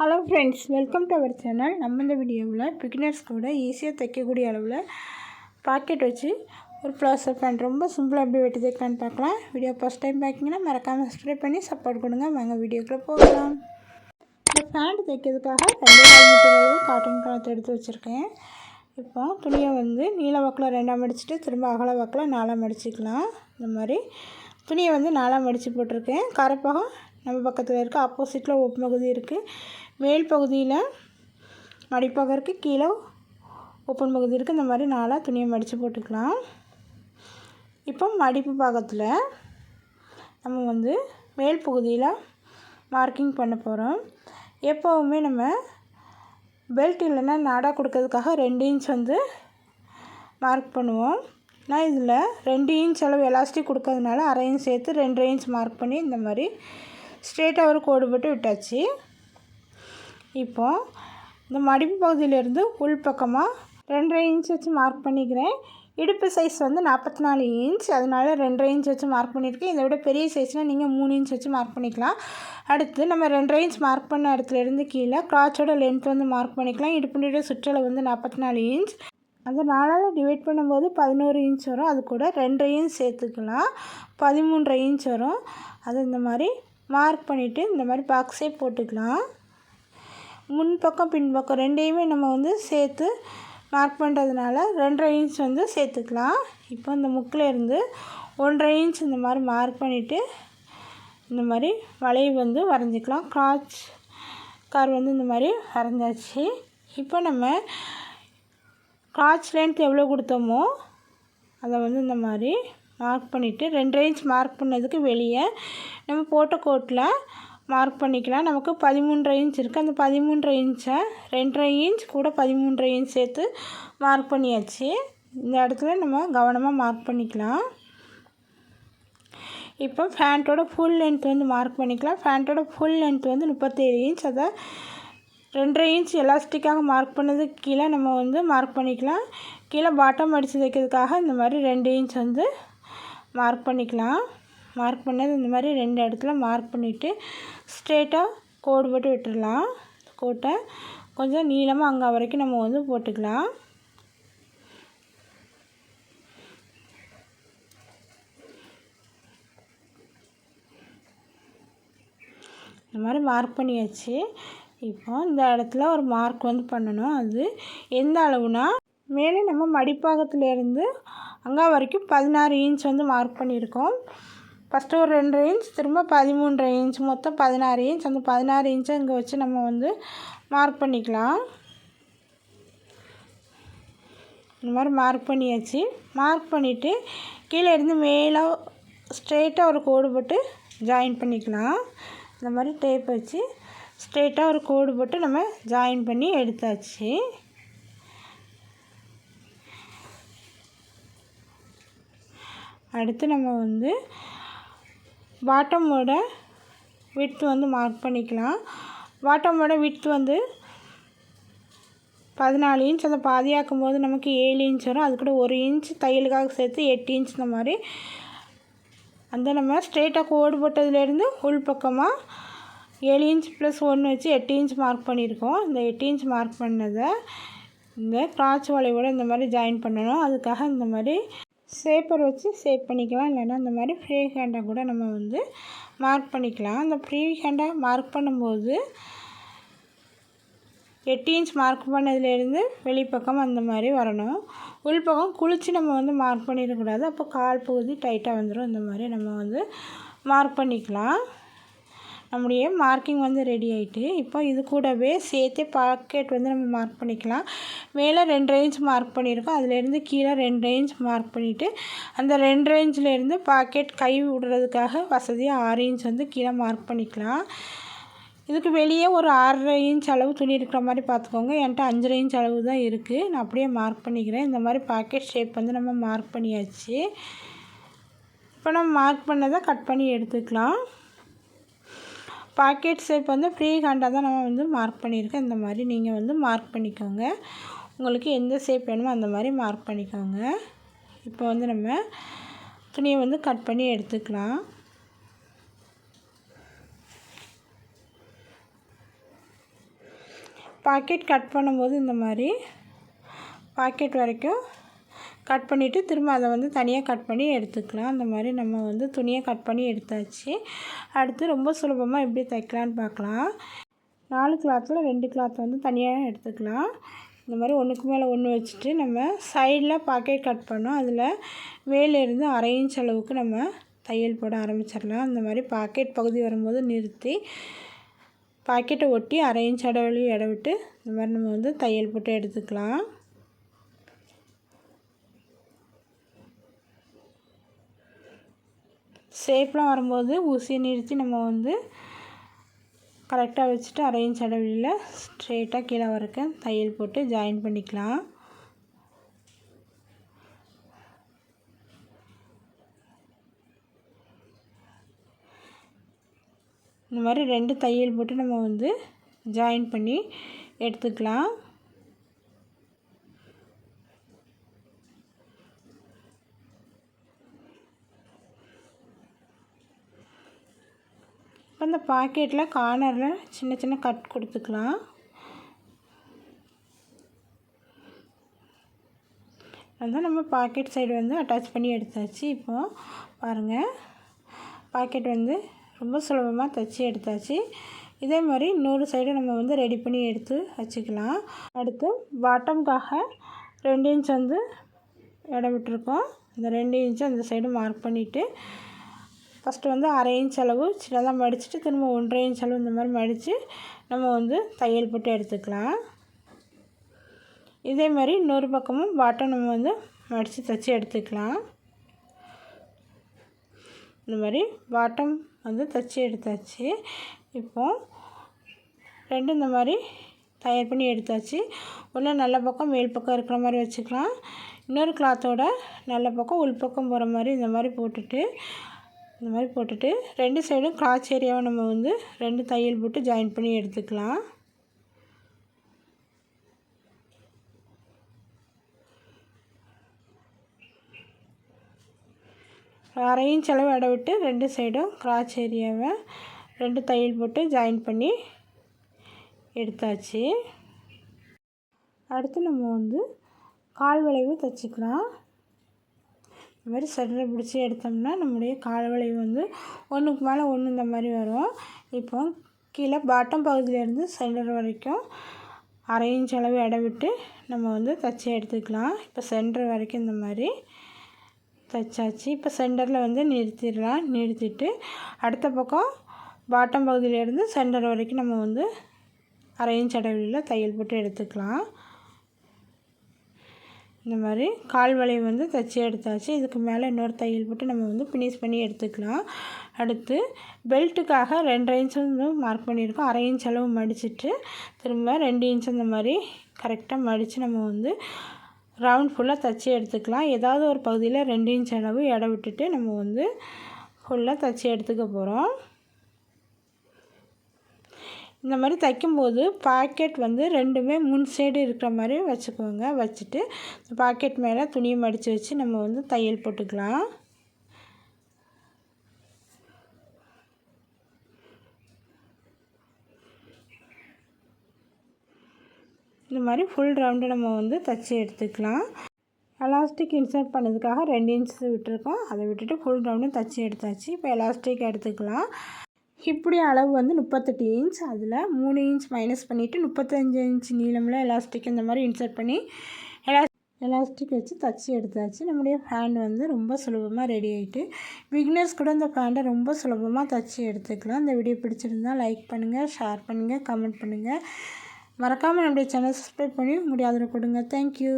Hello friends, welcome to our channel. நம்ம இந்த வீடியோவில் பிகினர்ஸ் கூட ஈஸியாக தைக்கக்கூடிய அளவில் பாக்கெட் வச்சு ஒரு ப்ளவுஸர் பேண்ட் ரொம்ப சிம்பிளாக எப்படி வெட்டி தைக்கலான்னு பார்க்கலாம். வீடியோ ஃபஸ்ட் டைம் பார்க்கிங்கன்னா மறக்காமல் சப்ஸ்கிரைப் பண்ணி சப்போர்ட் கொடுங்க. வாங்க வீடியோக்குள்ளே போகலாம். இந்த பேண்ட் தைக்கிறதுக்காக 2 மீட்டர் அளவு காட்டன் கிளாத் எடுத்து வச்சுருக்கேன். இப்போ துணியை நீல வாக்கில் 2ஆக மடிச்சுட்டு திரும்ப அகல வாக்கில் 4ஆக மடிச்சிக்கலாம். இந்த மாதிரி துணியை 4ஆக மடித்து போட்டிருக்கேன். கரைப்பகம் நம்ம பக்கத்தில் இருக்க ஆப்போசிட்டில் ஓப்பன் பகுதி இருக்குது. மேல் பகுதியில் மடிப்பகம் இருக்குது, கீழே ஓப்பன் பகுதி இருக்குது. இந்த மாதிரி 4ஆக துணியை மடித்து போட்டுக்கலாம். இப்போ மடிப்பு பாகத்தில் நம்ம மேல் பகுதியில் மார்க்கிங் பண்ண போகிறோம். எப்போவுமே நம்ம பெல்ட் இல்லைன்னா நாடா கொடுக்கறதுக்காக 2 இன்ச் மார்க் பண்ணுவோம். நான் இதில் 2 இன்ச் அளவு எலாஸ்டிக் கொடுக்கறதுனால அரை இன்ச் சேர்த்து 2.5 இன்ச் மார்க் பண்ணி இந்த மாதிரி ஸ்ட்ரெயிட்டாக ஒரு கோடு போட்டு விட்டாச்சு. இப்போது இந்த மடிப்பு பகுதியிலேருந்து உள் பக்கமாக 2.5 இன்ச் வச்சு மார்க் பண்ணிக்கிறேன். இடுப்பு சைஸ் 44 இன்ச், அதனால் 2.5 இன்ச் வச்சு மார்க் பண்ணியிருக்கேன். இதை விட பெரிய சைஸ்னால் நீங்கள் 3 இன்ச் வச்சு மார்க் பண்ணிக்கலாம். அடுத்து நம்ம 2.5 இன்ச் மார்க் பண்ண இடத்துலேருந்து கீழே கிராச்சோட லென்த் மார்க் பண்ணிக்கலாம். இடுப்புடைய சுற்றளவு 44 இன்ச். அந்த 4ஆல் டிவைட் பண்ணும்போது 11 இன்ச் வரும். அது கூட 2.5 இன்ச் சேர்த்துக்கலாம், 13.5 இன்ச் வரும். அது இந்த மாதிரி மார்க் பண்ணிவிட்டு இந்த மாதிரி பாக்ஸே போட்டுக்கலாம். முன்பக்கம் பின்பக்கம் ரெண்டையுமே நம்ம சேர்த்து மார்க் பண்ணுறதுனால 2.5 இன்ச் சேர்த்துக்கலாம். இப்போ இந்த முக்கில் இருந்து 1.5 இன்ச் இந்த மாதிரி மார்க் பண்ணிவிட்டு இந்த மாதிரி வளைவு வரைஞ்சிக்கலாம். கிராச் கார் இந்த மாதிரி வரைஞ்சாச்சு. இப்போ நம்ம கிராச் லென்த் எவ்வளோ கொடுத்தோமோ அதை இந்த மாதிரி மார்க் பண்ணிவிட்டு 2.5 இன்ச் மார்க் பண்ணதுக்கு வெளியே நம்ம போட்ட கோட்டில் மார்க் பண்ணிக்கலாம். நமக்கு 13.5 இன்ச் இருக்குது. அந்த 13.5 இன்ச்சை 2.5 இன்ச் கூட 13.5 இன்ச் சேர்த்து மார்க் பண்ணியாச்சு. இந்த இடத்துல நம்ம கவனமாக மார்க் பண்ணிக்கலாம். இப்போ ஃபேண்ட்டோட ஃபுல் லென்த் மார்க் பண்ணிக்கலாம். ஃபேண்ட்டோட ஃபுல் லென்த் 37 இன்ச். அதை 2.5 இன்ச் எலாஸ்டிக்காக மார்க் பண்ணதுக்கு கீழே நம்ம மார்க் பண்ணிக்கலாம். கீழே பாட்டம் அடித்து தைக்கிறதுக்காக இந்த மாதிரி 2 இன்ச் மார்க் பண்ணிக்கலாம். மார்க் பண்ணது இந்த மாதிரி 2 இடத்துல மார்க் பண்ணிவிட்டு ஸ்ட்ரெயிட்டாக கோடு போட்டு விட்டுடலாம். கோட்டை கொஞ்சம் நீளமாக அங்கே வரைக்கும் நம்ம போட்டுக்கலாம். இந்த மாதிரி மார்க் பண்ணியாச்சு. இப்போ இந்த இடத்துல ஒரு மார்க் பண்ணணும். அது எந்த அளவுனா மேலே நம்ம மடிப்பாகத்துலேருந்து அங்கே வரைக்கும் 16 இன்ச் மார்க் பண்ணியிருக்கோம். ஃபஸ்ட்டு ஒரு 2.5 இன்ச், திரும்ப 13.5 இன்ச், மொத்தம் 16 இன்ச். அந்த 16 இன்ச்சை இங்கே வச்சு நம்ம மார்க் பண்ணிக்கலாம். இந்த மாதிரி மார்க் பண்ணியாச்சு. மார்க் பண்ணிவிட்டு கீழே இருந்து மேலே ஸ்ட்ரெயிட்டாக ஒரு கோடு போட்டு ஜாயின் பண்ணிக்கலாம். இந்த மாதிரி டேப் வச்சு ஸ்ட்ரெயிட்டாக ஒரு கோடு போட்டு நம்ம ஜாயின் பண்ணி எடுத்தாச்சு. அடுத்து நம்ம பாட்டமோட விட்த் மார்க் பண்ணிக்கலாம். பாட்டமோட விட்த் 14 இன்ச். அந்த பாதியாக்கும் போது நமக்கு 7 இன்ச் வரும். அது கூட 1 இன்ச் தையலுக்காக சேர்த்து 8 இன்ச். இந்த மாதிரி நம்ம ஸ்ட்ரெயிட்டாக கோடு போட்டதுலேருந்து உள் பக்கமாக 7 இன்ச் + 1 வச்சு 8 இன்ச் மார்க் பண்ணியிருக்கோம். இந்த 8 இன்ச் மார்க் பண்ணதை இந்த கிராச் வளைவோடு இந்த மாதிரி ஜாயின் பண்ணணும். அதுக்காக இந்த மாதிரி ஷேப்பர் வச்சு ஷேப் பண்ணிக்கலாம். இல்லைன்னா இந்த மாதிரி ஃப்ரீ ஹேண்டாக கூட நம்ம மார்க் பண்ணிக்கலாம். அந்த ஃப்ரீ ஹேண்டாக மார்க் பண்ணும்போது 8 இன்ச் மார்க் பண்ணதுலேருந்து வெளிப்பக்கம் அந்த மாதிரி வரணும். உள்பக்கம் குளித்து நம்ம மார்க் பண்ணிடக்கூடாது. அப்போ கால் பகுதி டைட்டாக வந்துடும். இந்த மாதிரி நம்ம மார்க் பண்ணிக்கலாம். நம்முடைய மார்க்கிங் ரெடி ஆகிட்டு. இப்போ இது கூடவே சேர்த்து பாக்கெட் நம்ம மார்க் பண்ணிக்கலாம். மேலே 2.5 இன்ச் மார்க் பண்ணியிருக்கோம். அதுலேருந்து கீழே 2.5 இன்ச் மார்க் பண்ணிவிட்டு அந்த 2.5 இன்ச்லேருந்து பாக்கெட் கை விடுறதுக்காக வசதியாக 6 இன்ச் கீழே மார்க் பண்ணிக்கலாம். இதுக்கு வெளியே ஒரு 6.5 இன்ச் அளவு துணி இருக்கிற மாதிரி பார்த்துக்கோங்க. என்கிட்ட 5.5 இன்ச் அளவு தான் இருக்குது. நான் அப்படியே மார்க் பண்ணிக்கிறேன். இந்த மாதிரி பாக்கெட் ஷேப் நம்ம மார்க் பண்ணியாச்சு. இப்போ நம்ம மார்க் பண்ணதை கட் பண்ணி எடுத்துக்கலாம். பாக்கெட் ஷேப் ஃப்ரீ ஹேண்டாக தான் நம்ம மார்க் பண்ணியிருக்கேன். இந்த மாதிரி நீங்கள் மார்க் பண்ணிக்கோங்க. உங்களுக்கு எந்த ஷேப் வேணுமோ அந்த மாதிரி மார்க் பண்ணிக்கோங்க. இப்போ நம்ம துணியை கட் பண்ணி எடுத்துக்கலாம். பாக்கெட் கட் பண்ணும்போது இந்த மாதிரி பாக்கெட் வரைக்கும் கட் பண்ணிவிட்டு திரும்ப அதை வந்து தனியாக கட் பண்ணி எடுத்துக்கலாம். அந்த மாதிரி நம்ம வந்து துணியை கட் பண்ணி எடுத்தாச்சு. அடுத்து ரொம்ப சுலபமாக எப்படி தைக்கலான்னு பார்க்கலாம். 4 கிளாத்தில் 2 கிளாத் வந்து தனியாக எடுத்துக்கலாம். இந்த மாதிரி ஒன்றுக்கு மேலே ஒன்று வச்சுட்டு நம்ம சைடில் பாக்கெட் கட் பண்ணோம். அதில் மேலேருந்து 1/2 இன்ச் அளவுக்கு நம்ம தையல் போட ஆரம்பிச்சிடலாம். இந்த மாதிரி பாக்கெட் பகுதி வரும்போது நிறுத்தி பாக்கெட்டை ஒட்டி 1/2 இன்ச் இடைவெளி விட்டு இந்த மாதிரி நம்ம வந்து தையல் போட்டு எடுத்துக்கலாம். ஷேப்லாம் வரும்போது ஊசியை நிறுத்தி நம்ம வந்து கரெக்டாக வச்சுட்டு 1/2 இன்ச் இடைவெளியில் ஸ்ட்ரெயிட்டாக கீழே வரைக்கும் தையல் போட்டு ஜாயின் பண்ணிக்கலாம். இந்த மாதிரி 2 தையல் போட்டு நம்ம வந்து ஜாயின் பண்ணி எடுத்துக்கலாம். இப்போ இந்த பாக்கெட்டில் கார்னரில் சின்ன சின்ன கட் கொடுத்துக்கலாம். அதுதான் நம்ம பாக்கெட் சைடு வந்து அட்டாச் பண்ணி எடுத்தாச்சு. இப்போது பாருங்கள், பாக்கெட் வந்து ரொம்ப சுலபமாக தைச்சி எடுத்தாச்சு. இதே மாதிரி இன்னொரு சைடு நம்ம வந்து ரெடி பண்ணி எடுத்து வச்சுக்கலாம். அடுத்து பாட்டம்காக 2 இன்ச் வந்து இடம் விட்டுருக்கோம். இந்த 2 இன்ச்சு அந்த சைடு மார்க் பண்ணிவிட்டு ஃபஸ்ட்டு வந்து 1/2 இன்ச் அளவு சின்னதாக மடிச்சுட்டு திரும்ப 1/2 இன்ச் அளவு இந்த மாதிரி மடித்து நம்ம வந்து தையல் போட்டு எடுத்துக்கலாம். இதே மாதிரி இன்னொரு பக்கமும் பாட்டம் நம்ம வந்து மடித்து தைச்சி எடுத்துக்கலாம். இந்த மாதிரி பாட்டம் வந்து தைச்சி எடுத்தாச்சு. இப்போது 2 இந்த மாதிரி தயார் பண்ணி எடுத்தாச்சு. ஒன்று நல்ல பக்கம் மேல் பக்கம் இருக்கிற மாதிரி வச்சுக்கலாம். இன்னொரு கிளாத்தோட நல்ல பக்கம் உள் பக்கம் போகிற மாதிரி இந்த மாதிரி போட்டுட்டு 2 சைடும் கிராச் ஏரியாவை நம்ம வந்து 2 தையல் போட்டு ஜாயின் பண்ணி எடுத்துக்கலாம். அரை இன்ச் அளவு இடம் விட்டு 2 சைடும் கிராச் ஏரியாவை 2 தையல் போட்டு ஜாயின் பண்ணி எடுத்தாச்சு. அடுத்து நம்ம வந்து கால் வளைவு தைச்சிக்கலாம். இந்த மாதிரி சென்டரை பிடிச்சி எடுத்தோம்னா நம்முடைய கால் வளைவு வந்து ஒன்றுக்கு மேலே ஒன்று இந்த மாதிரி வரும். இப்போ கீழே பாட்டம் பகுதியிலேருந்து சென்டர் வரைக்கும் 1/2 இன்ச் அளவு இடம் விட்டு நம்ம வந்து தைச்சி எடுத்துக்கலாம். இப்போ சென்டர் வரைக்கும் இந்த மாதிரி தைச்சாச்சு. இப்போ சென்டரில் வந்து நிறுத்திடலாம். நிறுத்திட்டு அடுத்த பக்கம் பாட்டம் பகுதியிலேருந்து சென்டர் வரைக்கும் நம்ம வந்து 1/2 இன்ச் இடைவெளியில் தையல் போட்டு எடுத்துக்கலாம். இந்த மாதிரி கால் வளைவு வந்து தைச்சி எடுத்தாச்சு. இதுக்கு மேலே இன்னொரு தையல் போட்டு நம்ம வந்து ஃபினிஷ் பண்ணி எடுத்துக்கலாம். அடுத்து பெல்ட்டுக்காக 2.5 இன்ச் வந்து மார்க் பண்ணியிருக்கோம். 1/2 இன்ச் அளவு மடிச்சுட்டு திரும்ப 2 இன்ச் இந்த மாதிரி கரெக்டாக மடித்து நம்ம வந்து ரவுண்ட் ஃபுல்லாக தைச்சி எடுத்துக்கலாம். ஏதாவது ஒரு பகுதியில் 2 இன்ச் அளவு இடம் விட்டுட்டு நம்ம வந்து ஃபுல்லாக தைச்சி எடுத்துக்க போகிறோம். இந்த மாதிரி தைக்கும்போது பாக்கெட் வந்து ரெண்டுமே முன் சைடு இருக்கிற மாதிரி வச்சுக்கோங்க. வச்சுட்டு பாக்கெட் மேலே துணியை மடித்து வச்சு நம்ம வந்து தையல் போட்டுக்கலாம். இந்த மாதிரி ஃபுல் ரவுண்டு நம்ம வந்து தைச்சி எடுத்துக்கலாம். எலாஸ்டிக் இன்சர்ட் பண்ணதுக்காக 2 இன்ச் விட்டுருக்கோம். அதை விட்டுட்டு ஃபுல் ரவுண்டு தைச்சி எடுத்தாச்சு. இப்போ எலாஸ்டிக் எடுத்துக்கலாம். இப்படி அளவு வந்து 38 இன்ச், அதில் 3 இன்ச் மைனஸ் பண்ணிவிட்டு 35 இன்ச் நீளமில் எலாஸ்டிக் இந்த மாதிரி இன்சர்ட் பண்ணி எலாஸ்டிக் வச்சு தைச்சி எடுத்தாச்சு. நம்முடைய ஃபேண்ட் வந்து ரொம்ப சுலபமாக ரெடி ஆகிட்டு பிகினர்ஸ் கூட இந்த ஃபேண்டை ரொம்ப சுலபமாக தைச்சி எடுத்துக்கலாம். இந்த வீடியோ பிடிச்சிருந்தால் லைக் பண்ணுங்கள், ஷேர் பண்ணுங்கள், கமெண்ட் பண்ணுங்கள். மறக்காமல் நம்முடைய சேனல் சப்ஸ்கிரைப் பண்ணி உங்களுடைய ஆதரவு கொடுங்க. தேங்க்யூ.